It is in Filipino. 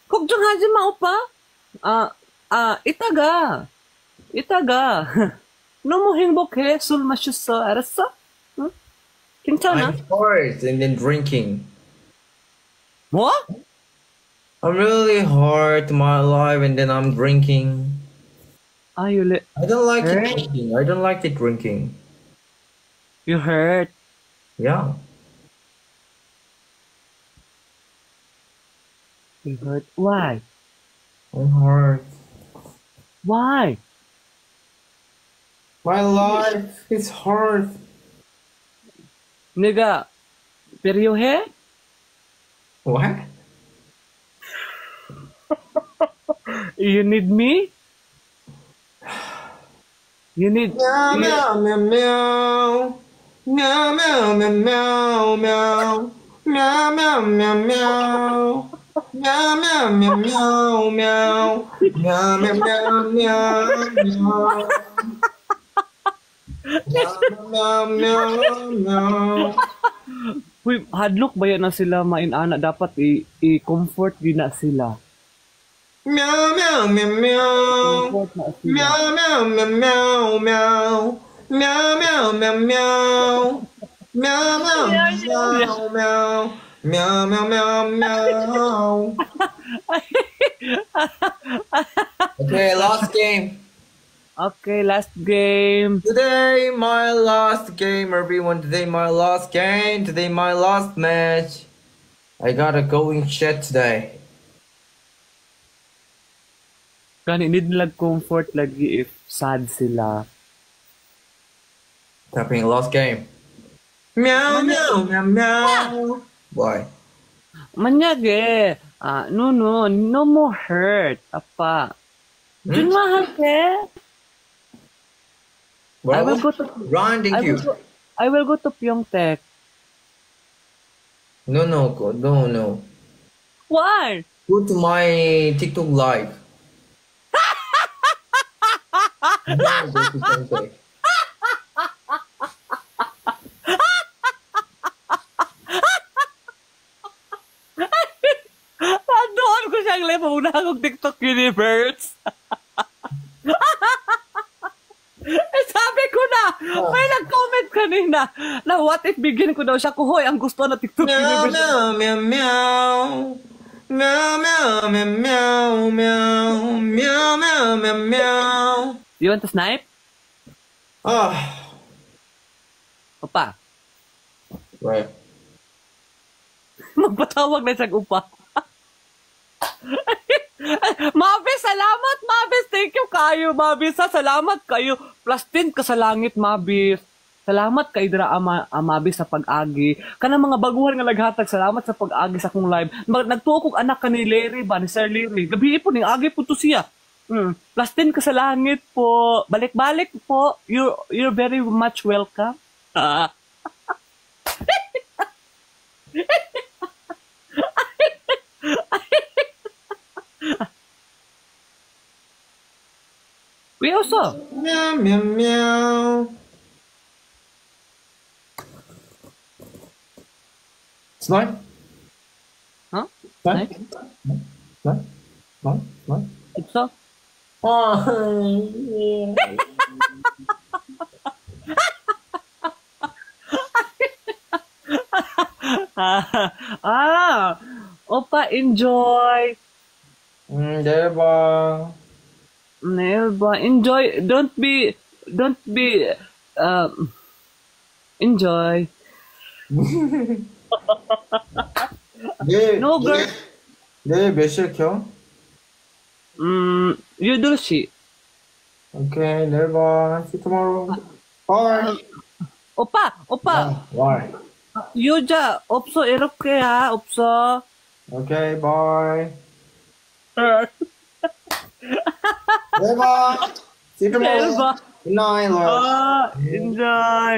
걱정하지 마, 오빠. 이따가, 이따가. 너무 행복해. 술 마셨어. 알았어? 응? 괜찮아. I'm hard and then drinking. 뭐? I'm really hard to my life and then I'm drinking. You I don't like it hurt? drinking. I don't like it drinking. You hurt? Yeah. You hurt? Why? I'm hard. Why? My life is hard. Nigga, peryohe? What? You need me? You need... Meow You, meow meow meow. Meow meow meow meow meow. Meow meow meow meow. Meow meow meow meow meow. Meow meow meow meow meow. Meow meow meow. Uy, hadlok ba yan na sila mainana? Dapat i-comfort yun na sila. Meow meow meow meow. Comfort na sila. Meow meow meow meow meow. Meow meow meow meow. Meow meow meow meow. Meow meow meow meow. Okay, last game. Okay, last game. Today my last game, everyone. Today my last game. Today my last match. I gotta go in shit today. Kani need nila comfort lagi if sad sila. Tapping last game. Meow meow meow meow. Why? Manyage. No more hurt. Apa. Jun mahal ke? I will go to Ron, thank you. I will go to Pyeongtaek. No, no. Why? Go to my TikTok live. No, go to Pyeongtaek. Doon ko siyang level na akong TikTok universe. Sabi ko na, may nag-comment kanina na what if bigyan ko daw siya kuhoy ang gusto na TikTok Meow universe. meow meow meow. Meow meow meow meow meow. Meow meow meow meow. You want to snipe? Ah, Opa, right. magpatawag na siyang upa. Mabis, salamat, Mabis. Thank you kayo, Mabis. Salamat kayo. Plus 10 ka sa langit, Mabis. Salamat kay Dra Mabis sa pag-agi. Kanang mga baguhan nga naghatag, salamat sa pag-agi sa akong live. Nagtuo kong anak ka ni Larry ba, ni Sir Larry. Gabi po, ning agi po to siya. Plus 10 ka sa langit po. Balik-balik po. You're very much welcome. We also. Meow meow meow. Snipe? Huh? Snipe? Snipe? Snipe? Snipe? It's Oh, Opa, enjoy. diba? Never enjoy. Don't be, enjoy. 내일, No, girl. 내일 몇 시에 켜? You do she. Okay, 내일 봐. See you tomorrow. Bye. 오빠, Why? 유자, 없어, 이렇게 하, 없어. Okay, bye. 내일 봐. See you tomorrow. 내일 봐. Good night, love. enjoy.